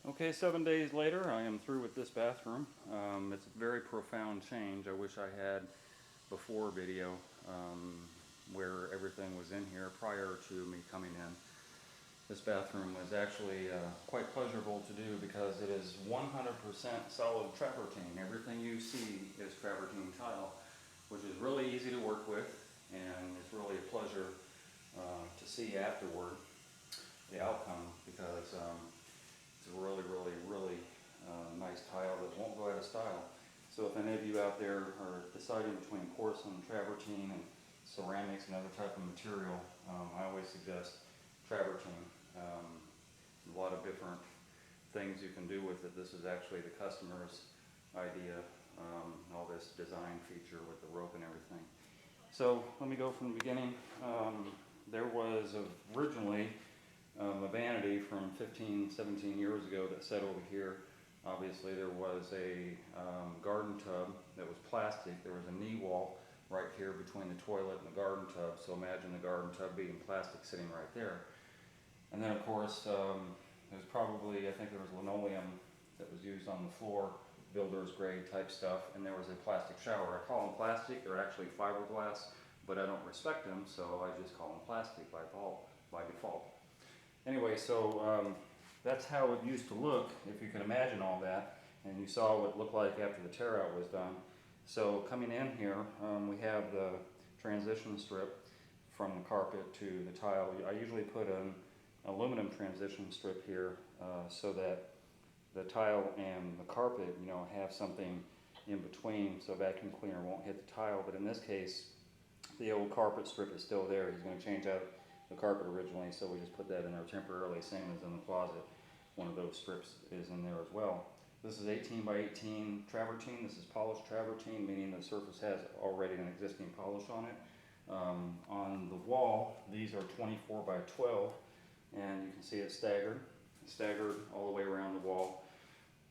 Okay, 7 days later, I am through with this bathroom. It's a very profound change. I wish I had before video where everything was in here prior to me coming in. This bathroom was actually quite pleasurable to do because it is 100% solid travertine. Everything you see is travertine tile, which is really easy to work with, and it's really a pleasure to see afterward the outcome because it's a really nice tile that won't go out of style. So if any of you out there are deciding between porcelain, travertine, and ceramics and other type of material, I always suggest travertine. A lot of different things you can do with it. This is actually the customer's idea, all this design feature with the rope and everything. So let me go from the beginning. There was originally a vanity from 15, 17 years ago that sat over here. Obviously there was a garden tub that was plastic. There was a knee wall right here between the toilet and the garden tub. So imagine the garden tub being plastic sitting right there. And then of course there's probably, I think there was linoleum that was used on the floor, builder's grade type stuff, and there was a plastic shower. I call them plastic, they're actually fiberglass, but I don't respect them, so I just call them plastic by default. Anyway, so that's how it used to look, if you can imagine all that, and you saw what it looked like after the tear out was done. So coming in here, we have the transition strip from the carpet to the tile. I usually put an aluminum transition strip here so that the tile and the carpet, have something in between so vacuum cleaner won't hit the tile. But in this case, the old carpet strip is still there. He's going to change out the carpet originally, so we just put that in there temporarily, same as in the closet. One of those strips is in there as well. This is 18 by 18 travertine. This is polished travertine, meaning the surface has already an existing polish on it. On the wall, these are 24 by 12, and you can see it's staggered all the way around the wall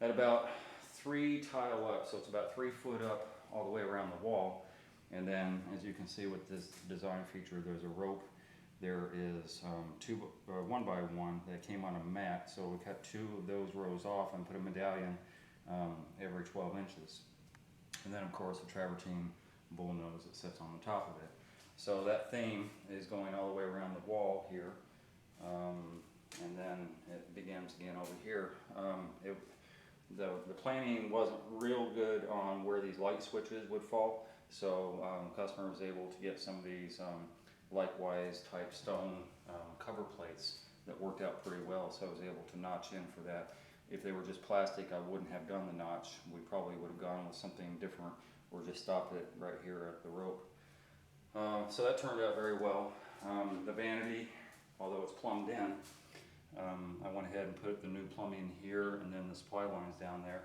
at about 3 tile up, so it's about 3 foot up all the way around the wall. And then, as you can see with this design feature, there's a rope. There is 1 by 1 that came on a mat, so we cut 2 of those rows off and put a medallion every 12 inches. And then of course the travertine bull nose that sits on the top of it. So that theme is going all the way around the wall here, and then it begins again over here. The planning wasn't real good on where these light switches would fall, so the customer was able to get some of these likewise type stone cover plates that worked out pretty well, so I was able to notch in for that. If they were just plastic, I wouldn't have done the notch. We probably would have gone with something different or just stopped it right here at the rope. So that turned out very well. The vanity, although it's plumbed in, I went ahead and put the new plumbing here and then the supply lines down there.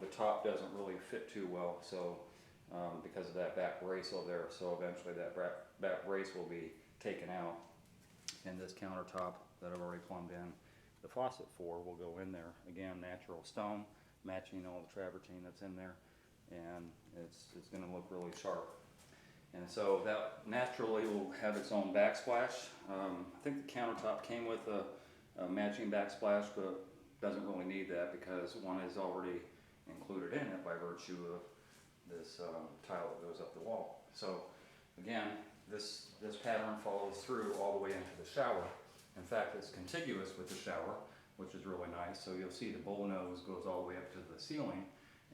The top doesn't really fit too well, so because of that back brace over there, so eventually that back brace will be taken out, and this countertop that I've already plumbed in the faucet for will go in there. Again, natural stone, matching all the travertine that's in there, and it's going to look really sharp. And so that naturally will have its own backsplash. I think the countertop came with a matching backsplash, but doesn't really need that because one is already included in it by virtue of this tile that goes up the wall. So again, this pattern follows through all the way into the shower. In fact, it's contiguous with the shower, which is really nice. So you'll see the bull nose goes all the way up to the ceiling,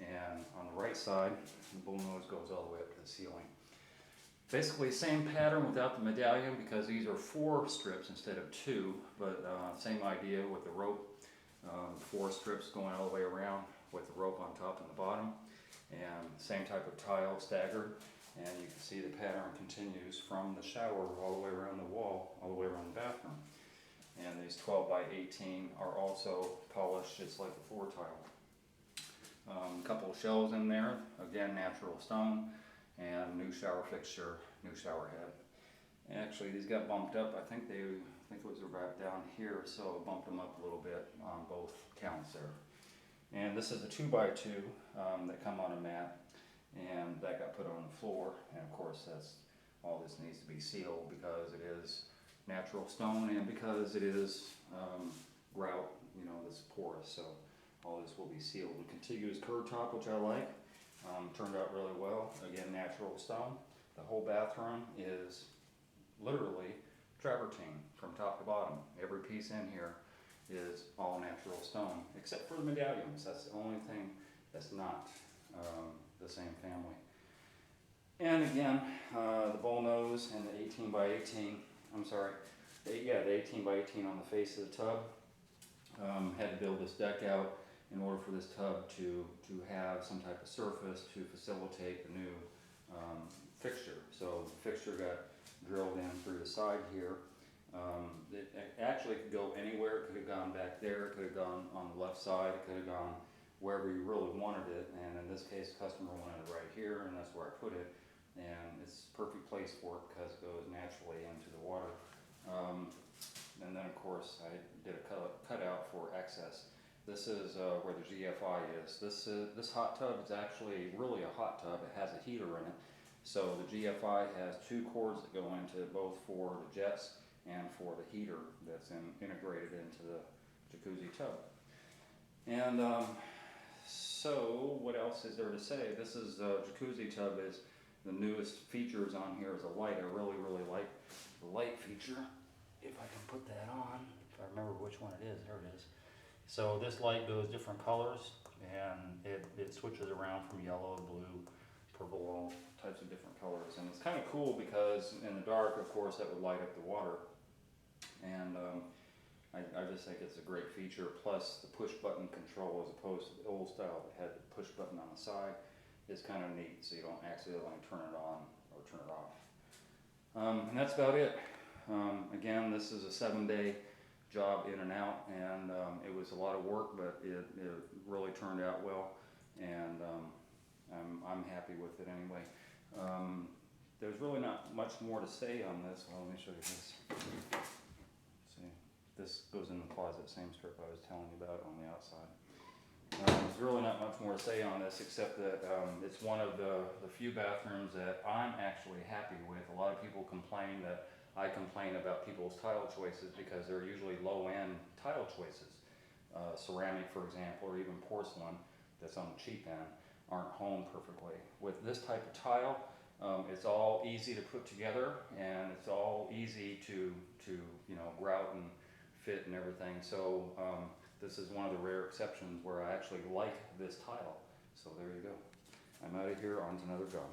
and on the right side, the bull nose goes all the way up to the ceiling. Basically same pattern without the medallion because these are 4 strips instead of 2, but same idea with the rope. 4 strips going all the way around with the rope on top and the bottom, and same type of tile staggered, and you can see the pattern continues from the shower all the way around the wall, all the way around the bathroom. And these 12 by 18 are also polished just like the floor tile. A couple of shelves in there, again natural stone, and new shower fixture, new shower head. And actually these got bumped up. I think it was right down here, so I bumped them up a little bit on both counts there. And this is a 2 by 2 that come on a mat, and that got put on the floor. And of course all this needs to be sealed because it is natural stone and because it is grout, this porous. this. So all this will be sealed. The contiguous curb top, which I like, turned out really well. Again, natural stone. The whole bathroom is literally travertine from top to bottom. Every piece in here is all natural stone, except for the medallions. That's the only thing that's not the same family. And again, the bull nose and the 18 by 18, I'm sorry, the 18 by 18 on the face of the tub. Had to build this deck out in order for this tub to have some type of surface to facilitate the new fixture. So the fixture got drilled in through the side here. It actually could go anywhere. It could have gone back there, it could have gone on the left side, it could have gone wherever you really wanted it, and in this case the customer wanted it right here, and that's where I put it, and it's a perfect place for it because it goes naturally into the water. And then of course I did a cutout for access. This is where the GFI is. This hot tub is actually really a hot tub. It has a heater in it. So the GFI has two cords that go into it, both for the jets and for the heater that's integrated into the jacuzzi tub. And so what else is there to say? This is the jacuzzi tub. Is the newest features on here is a light. I really like the light feature. If I can put that on, if I remember which one it is, there it is. So this light goes different colors, and it switches around from yellow, blue, purple, all types of different colors. And it's kind of cool because in the dark, of course, that would light up the water. And I just think it's a great feature. Plus the push button control, as opposed to the old style that had the push button on the side, is kind of neat. So you don't accidentally turn it on or turn it off. And that's about it. Again, this is a 7-day job in and out, and it was a lot of work, but it really turned out well, and I'm happy with it anyway. There's really not much more to say on this. Well, let me show you this. See, this goes in the closet, same strip I was telling you about on the outside. There's really not much more to say on this, except that it's one of the few bathrooms that I'm actually happy with. A lot of people complain that I complain about people's tile choices because they're usually low-end tile choices. Ceramic, for example, or even porcelain that's on the cheap end, aren't honed perfectly. With this type of tile, it's all easy to put together, and it's all easy to grout and fit and everything. So this is one of the rare exceptions where I actually like this tile. So there you go. I'm out of here, on to another job.